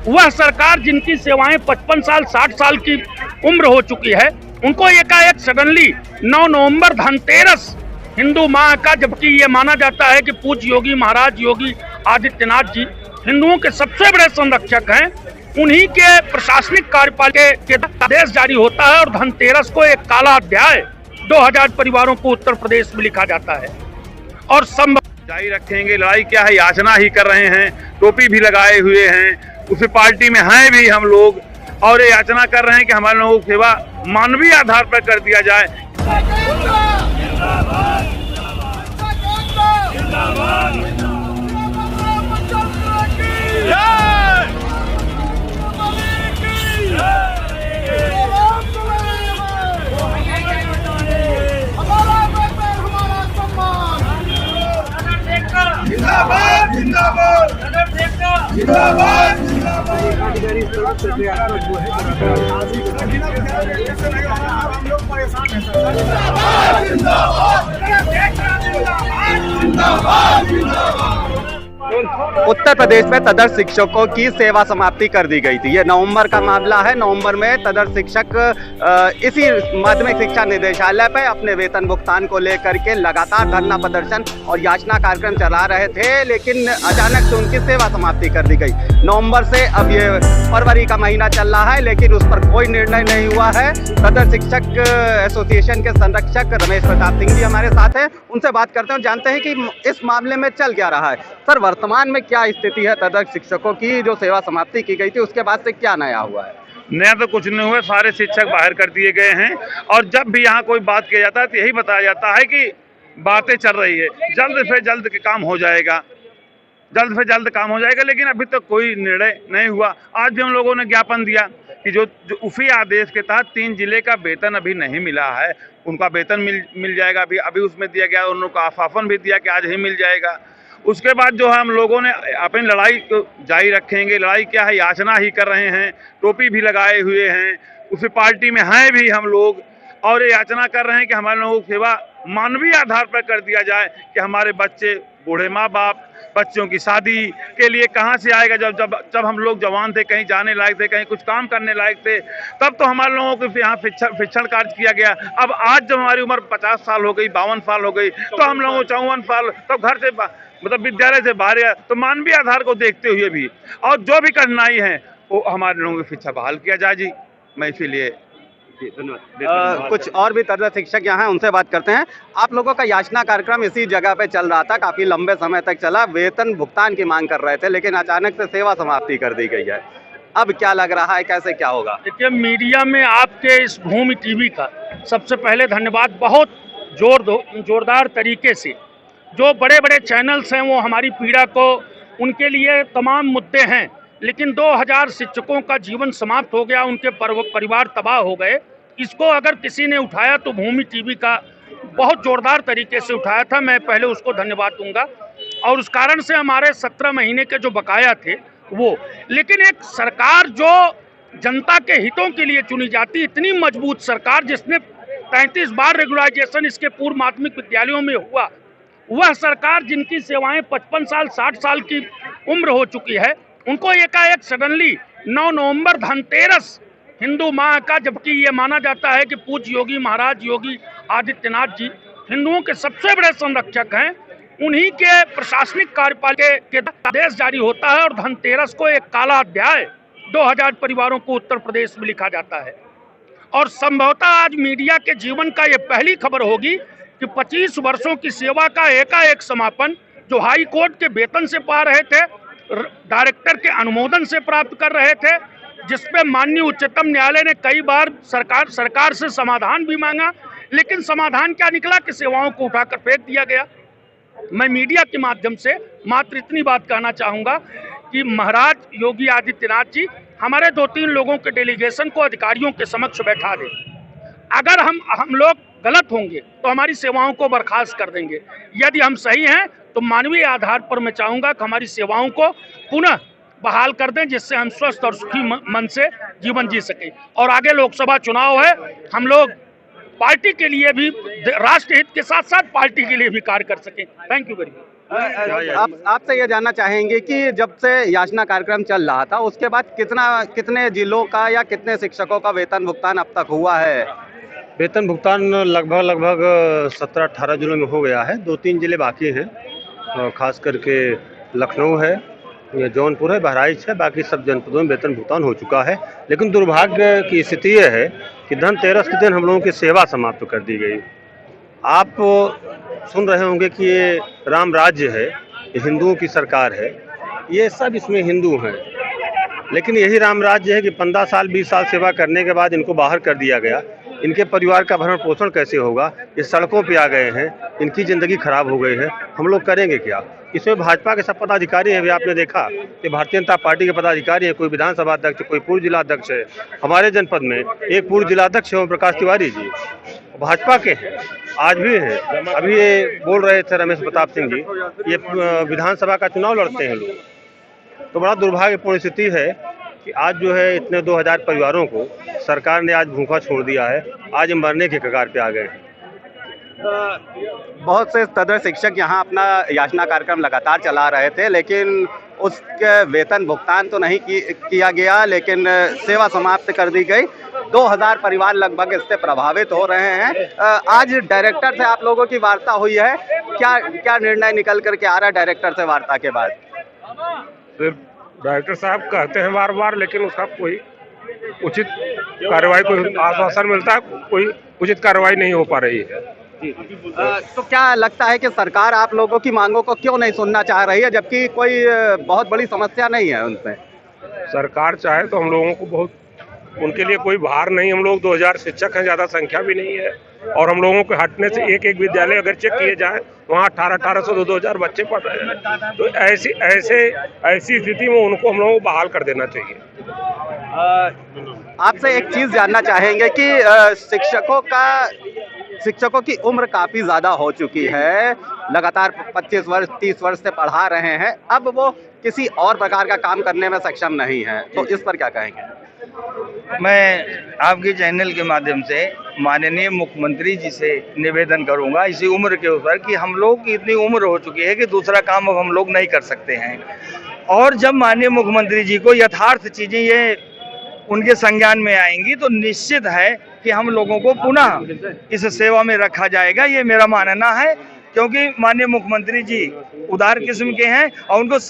वह सरकार जिनकी सेवाएं 55 साल 60 साल की उम्र हो चुकी है, उनको एकाएक सडनली 9 नवंबर धनतेरस हिंदू माह का, जबकि ये माना जाता है कि पूज्य योगी महाराज योगी आदित्यनाथ जी हिंदुओं के सबसे बड़े संरक्षक हैं, उन्हीं के प्रशासनिक कार्यपालिका के आदेश जारी होता है और धनतेरस को एक काला अध्याय 2000 परिवारों को उत्तर प्रदेश में लिखा जाता है। और जारी रखेंगे, लड़ाई क्या है, याचना ही कर रहे हैं, टोपी भी लगाए हुए हैं, उसी पार्टी में हैं भी हम लोग, और ये याचना कर रहे हैं कि हमारे लोगों की सेवा मानवीय आधार पर कर दिया जाए। जिंदाबाद जिंदाबाद जिंदाबाद उत्तर प्रदेश में तदर्थ शिक्षकों की सेवा समाप्ति कर दी गई थी। ये नवंबर का मामला है। नवंबर में तदर्थ शिक्षक इसी माध्यमिक शिक्षा निदेशालय पे अपने वेतन भुगतान को लेकर के लगातार धरना प्रदर्शन और याचना कार्यक्रम चला रहे थे, लेकिन अचानक से उनकी सेवा समाप्ति कर दी गई। नवंबर से अब ये फरवरी का महीना चल रहा है, लेकिन उस पर कोई निर्णय नहीं हुआ है। तदर्थ शिक्षक एसोसिएशन के संरक्षक रमेश प्रताप सिंह जी हमारे साथ हैं, उनसे बात करते हैं और जानते हैं कि इस मामले में चल क्या रहा है। सर, वर्तमान में क्या स्थिति है तदर्थ शिक्षकों की? जो सेवा समाप्ति की गई थी उसके बाद से क्या नया हुआ है? नया तो कुछ नहीं हुआ, सारे शिक्षक बाहर कर दिए गए हैं, और जब भी यहाँ कोई बात किया जाता है तो यही बताया जाता है कि बातें चल रही है, जल्द से जल्द काम हो जाएगा, जल्द से जल्द काम हो जाएगा, लेकिन अभी तक तो कोई निर्णय नहीं हुआ। आज भी हम लोगों ने ज्ञापन दिया कि जो उसी आदेश के तहत 3 जिले का वेतन अभी नहीं मिला है, उनका वेतन मिल जाएगा। अभी उसमें दिया गया, उन लोगों को आश्वासन भी दिया कि आज ही मिल जाएगा। उसके बाद जो है हम लोगों ने अपनी लड़ाई को जारी रखेंगे, लड़ाई क्या है, याचना ही कर रहे हैं, टोपी भी लगाए हुए हैं, उसी पार्टी में हैं भी हम लोग, और ये याचना कर रहे हैं कि हमारे लोगों की सेवा मानवीय आधार पर कर दिया जाए, कि हमारे बच्चे, बूढ़े माँ बाप, बच्चों की शादी के लिए कहाँ से आएगा? जब हम लोग जवान थे, कहीं जाने लायक थे, कहीं कुछ काम करने लायक थे, तब तो हमारे लोगों को यहाँ शिक्षण कार्य किया गया। अब आज जब हमारी उम्र 50 साल हो गई, 52 साल हो गई, तो हम लोगों को 54 साल तब घर से मतलब विद्यालय से बाहर है, तो मानवीय आधार को देखते हुए भी और जो भी कठिनाई है वो हमारे लोगों की शिक्षा बहाल किया जाए जी। मैं इसीलिए कुछ और भी तदर्थ शिक्षक यहाँ हैं, उनसे बात करते हैं। आप लोगों का याचना कार्यक्रम इसी जगह पे चल रहा था, काफी लंबे समय तक चला, वेतन भुगतान की मांग कर रहे थे, लेकिन अचानक से सेवा समाप्ति कर दी गई है। अब क्या लग रहा है, कैसे क्या होगा? देखिए, मीडिया में आपके इस भूमि टीवी का सबसे पहले धन्यवाद। बहुत जोरदार तरीके से जो बड़े बड़े चैनल्स हैं वो हमारी पीड़ा को, उनके लिए तमाम मुद्दे हैं, लेकिन 2000 शिक्षकों का जीवन समाप्त हो गया, उनके परिवार तबाह हो गए। इसको अगर किसी ने उठाया तो भूमि टीवी का बहुत जोरदार तरीके से उठाया था, मैं पहले उसको धन्यवाद दूंगा। और उस कारण से हमारे 17 महीने के जो बकाया थे वो, लेकिन एक सरकार जो जनता के हितों के लिए चुनी जाती, इतनी मजबूत सरकार जिसने 33 बार रेगुलराइजेशन इसके पूर्व माध्यमिक विद्यालयों में हुआ, वह सरकार जिनकी सेवाएं 55 साल 60 साल की उम्र हो चुकी है, उनको एकाएक सडनली 9 नवंबर धनतेरस हिंदू माह का, जबकि ये माना जाता है कि पूज्य योगी महाराज योगी आदित्यनाथ जी हिंदुओं के सबसे बड़े संरक्षक हैं, उन्हीं के प्रशासनिक कार्यपालिका के आदेश जारी होता है और धनतेरस को एक काला अध्याय 2000 परिवारों को उत्तर प्रदेश में लिखा जाता है। और संभवतः आज मीडिया के जीवन का ये पहली खबर होगी कि 25 वर्षों की सेवा का एकाएक समापन, जो हाई कोर्ट के वेतन से पा रहे थे, डायरेक्टर के अनुमोदन से प्राप्त कर रहे थे, जिसपे माननीय उच्चतम न्यायालय ने कई बार सरकार से समाधान भी मांगा, लेकिन समाधान क्या निकला कि सेवाओं को उठाकर फेंक दिया गया। मैं मीडिया के माध्यम से मात्र इतनी बात कहना चाहूँगा कि महाराज योगी आदित्यनाथ जी हमारे 2-3 लोगों के डेलीगेशन को अधिकारियों के समक्ष बैठा दें। अगर हम लोग गलत होंगे तो हमारी सेवाओं को बर्खास्त कर देंगे, यदि हम सही हैं तो मानवीय आधार पर मैं चाहूँगा कि हमारी सेवाओं को पुनः बहाल कर दें, जिससे हम स्वस्थ और सुखी मन से जीवन जी सकें। और आगे लोकसभा चुनाव है, हम लोग पार्टी के लिए भी, राष्ट्र हित के साथ साथ पार्टी के लिए भी कार्य कर सकें। Thank you very much. आपसे ये जानना चाहेंगे कि जब से याचना कार्यक्रम चल रहा था उसके बाद कितने जिलों का या कितने शिक्षकों का वेतन भुगतान अब तक हुआ है? वेतन भुगतान लगभग 17-18 जिलों में हो गया है। 2-3 जिले बाकी हैं, खास करके लखनऊ है, ये जौनपुर है, बहराइच है, बाकी सब जनपदों में वेतन भुगतान हो चुका है। लेकिन दुर्भाग्य की स्थिति यह है कि धनतेरस के दिन हम लोगों की सेवा समाप्त कर दी गई। आप सुन रहे होंगे कि ये राम राज्य है, ये हिंदुओं की सरकार है, ये सब इसमें हिंदू हैं, लेकिन यही राम राज्य है कि 15 साल 20 साल सेवा करने के बाद इनको बाहर कर दिया गया। इनके परिवार का भरण पोषण कैसे होगा? ये सड़कों पे आ गए हैं, इनकी ज़िंदगी खराब हो गई है, हम लोग करेंगे क्या? इसमें भाजपा के सब पदाधिकारी हैं, भी आपने देखा कि भारतीय जनता पार्टी के पदाधिकारी हैं, कोई विधानसभा अध्यक्ष, कोई पूर्व जिलाध्यक्ष है। हमारे जनपद में एक पूर्व जिलाध्यक्ष है ओम प्रकाश तिवारी जी, भाजपा के हैं, आज भी हैं। अभी ये बोल रहे थे रमेश प्रताप सिंह जी, ये विधानसभा का चुनाव लड़ते हैं लोग। तो बड़ा दुर्भाग्यपूर्ण स्थिति है कि आज जो है इतने 2000 परिवारों को सरकार ने आज भूखा छोड़ दिया है, आज मरने के कगार पे आ गए हैं। बहुत से तदर शिक्षक यहाँ अपना याचना कार्यक्रम लगातार चला रहे थे, लेकिन उसके वेतन भुगतान तो नहीं किया गया, लेकिन सेवा समाप्त कर दी गई। 2000 परिवार लगभग इससे प्रभावित हो रहे हैं। आज डायरेक्टर से आप लोगों की वार्ता हुई है, क्या निर्णय निकल करके आ रहा है डायरेक्टर से वार्ता के बाद? डायरेक्टर साहब कहते हैं बार बार, लेकिन उसका कोई उचित कार्रवाई, कोई आश्वासन मिलता है, कोई उचित कार्रवाई नहीं हो पा रही है। तो क्या लगता है कि सरकार आप लोगों की मांगों को क्यों नहीं सुनना चाह रही है, जबकि कोई बहुत बड़ी समस्या नहीं है उनसे? सरकार चाहे तो हम लोगों को बहुत, उनके लिए कोई भार नहीं। हम लोग 2000 शिक्षक हैं, ज़्यादा संख्या भी नहीं है, और हम लोगों के हटने से एक एक विद्यालय अगर चेक किए जाए वहाँ 1800 2000 बच्चे पढ़ रहे हैं। तो ऐसी स्थिति में उनको हम लोगों को बहाल कर देना चाहिए। आपसे एक चीज़ जानना चाहेंगे कि शिक्षकों की उम्र काफ़ी ज़्यादा हो चुकी है, लगातार 25 वर्ष 30 वर्ष से पढ़ा रहे हैं, अब वो किसी और प्रकार का काम करने में सक्षम नहीं है, तो इस पर क्या कहेंगे? मैं आपके चैनल के माध्यम से माननीय मुख्यमंत्री जी से निवेदन करूंगा इसी उम्र के ऊपर कि हम लोग की इतनी उम्र हो चुकी है कि दूसरा काम अब हम लोग नहीं कर सकते हैं, और जब माननीय मुख्यमंत्री जी को यथार्थ चीज़ें ये उनके संज्ञान में आएंगी तो निश्चित है कि हम लोगों को पुनः इस सेवा में रखा जाएगा, ये मेरा मानना है। क्योंकि माननीय मुख्यमंत्री जी उदार किस्म के हैं और उनको ये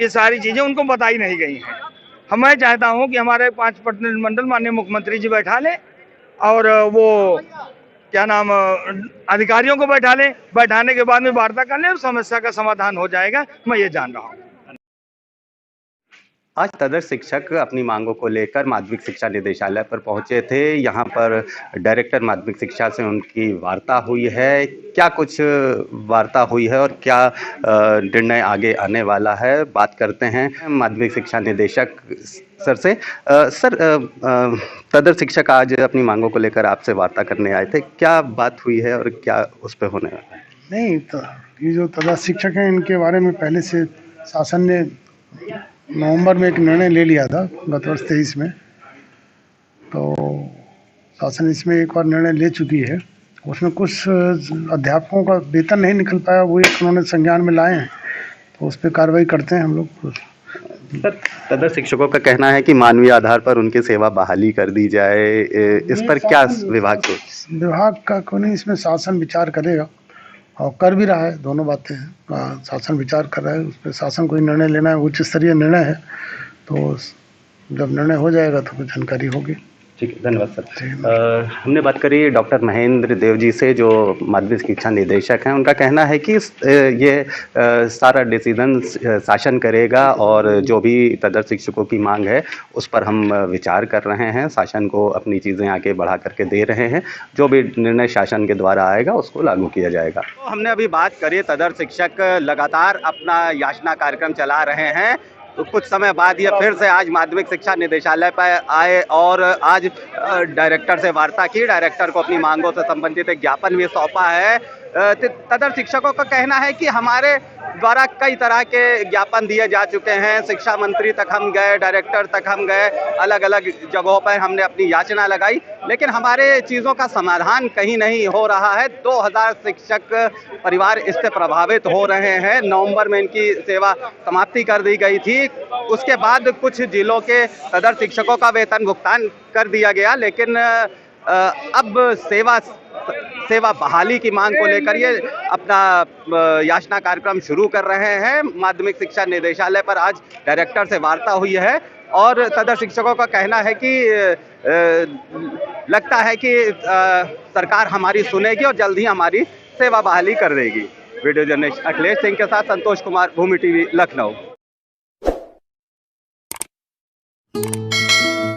सारी चीज़ें उनको बताई नहीं गई हैं। मैं चाहता हूं कि हमारे 5 प्रतिनिधिमंडल माननीय मुख्यमंत्री जी बैठा लें और वो क्या नाम अधिकारियों को बैठा लें, बैठाने के बाद में वार्ता कर लें और समस्या का समाधान हो जाएगा, मैं ये जान रहा हूँ। आज तदर शिक्षक अपनी मांगों को लेकर माध्यमिक शिक्षा निदेशालय पर पहुंचे थे। यहाँ पर डायरेक्टर माध्यमिक शिक्षा से उनकी वार्ता हुई है। क्या कुछ वार्ता हुई है और क्या निर्णय आगे आने वाला है, बात करते हैं माध्यमिक शिक्षा निदेशक सर से। सर, तदर शिक्षक आज अपनी मांगों को लेकर आपसे वार्ता करने आए थे, क्या बात हुई है और क्या उस पर होने वाला है? नहीं, तो ये जो तदर शिक्षक हैं इनके बारे में पहले से शासन ने नवंबर में एक निर्णय ले लिया था गत वर्ष 23 में, तो शासन इसमें एक बार निर्णय ले चुकी है। उसमें कुछ अध्यापकों का वेतन नहीं निकल पाया, वो एक उन्होंने संज्ञान में लाए हैं, तो उस पर कार्रवाई करते हैं हम लोग। तदर शिक्षकों का कहना है कि मानवीय आधार पर उनकी सेवा बहाली कर दी जाए, इस पर क्या विभाग का को नहीं, इसमें शासन विचार करेगा और कर भी रहा है। दोनों बातें हैं, शासन विचार कर रहा है, उस पर शासन कोई निर्णय लेना है, उच्च स्तरीय निर्णय है, तो जब निर्णय हो जाएगा तो कुछ जानकारी होगी। ठीक है, धन्यवाद सर। हमने बात करी डॉक्टर महेंद्र देव जी से, जो माध्यमिक शिक्षा निदेशक हैं। उनका कहना है कि ये सारा डिसीजन शासन करेगा और जो भी तदर शिक्षकों की मांग है उस पर हम विचार कर रहे हैं, शासन को अपनी चीज़ें आगे बढ़ा करके दे रहे हैं, जो भी निर्णय शासन के द्वारा आएगा उसको लागू किया जाएगा। तो हमने अभी बात करी, तदर शिक्षक लगातार अपना याचना कार्यक्रम चला रहे हैं, तो कुछ समय बाद ये फिर से आज माध्यमिक शिक्षा निदेशालय पर आए और आज डायरेक्टर से वार्ता की। डायरेक्टर को अपनी मांगों से संबंधित एक ज्ञापन भी सौंपा है। तदर शिक्षकों का कहना है कि हमारे द्वारा कई तरह के ज्ञापन दिए जा चुके हैं। शिक्षा मंत्री तक हम गए, डायरेक्टर तक हम गए, अलग अलग जगहों पर हमने अपनी याचना लगाई, लेकिन हमारे चीज़ों का समाधान कहीं नहीं हो रहा है। 2000 शिक्षक परिवार इससे प्रभावित हो रहे हैं। नवंबर में इनकी सेवा समाप्ति कर दी गई थी। उसके बाद कुछ जिलों के सदर शिक्षकों का वेतन भुगतान कर दिया गया, लेकिन अब सेवा बहाली की मांग को लेकर ये अपना याचना कार्यक्रम शुरू कर रहे हैं। माध्यमिक शिक्षा निदेशालय पर आज डायरेक्टर से वार्ता हुई है और सदर शिक्षकों का कहना है कि लगता है कि सरकार हमारी सुनेगी और जल्द ही हमारी सेवा बहाली कर देगी। वीडियो जर्नलिस्ट अखिलेश सिंह के साथ संतोष कुमार, भूमि टीवी, लखनऊ।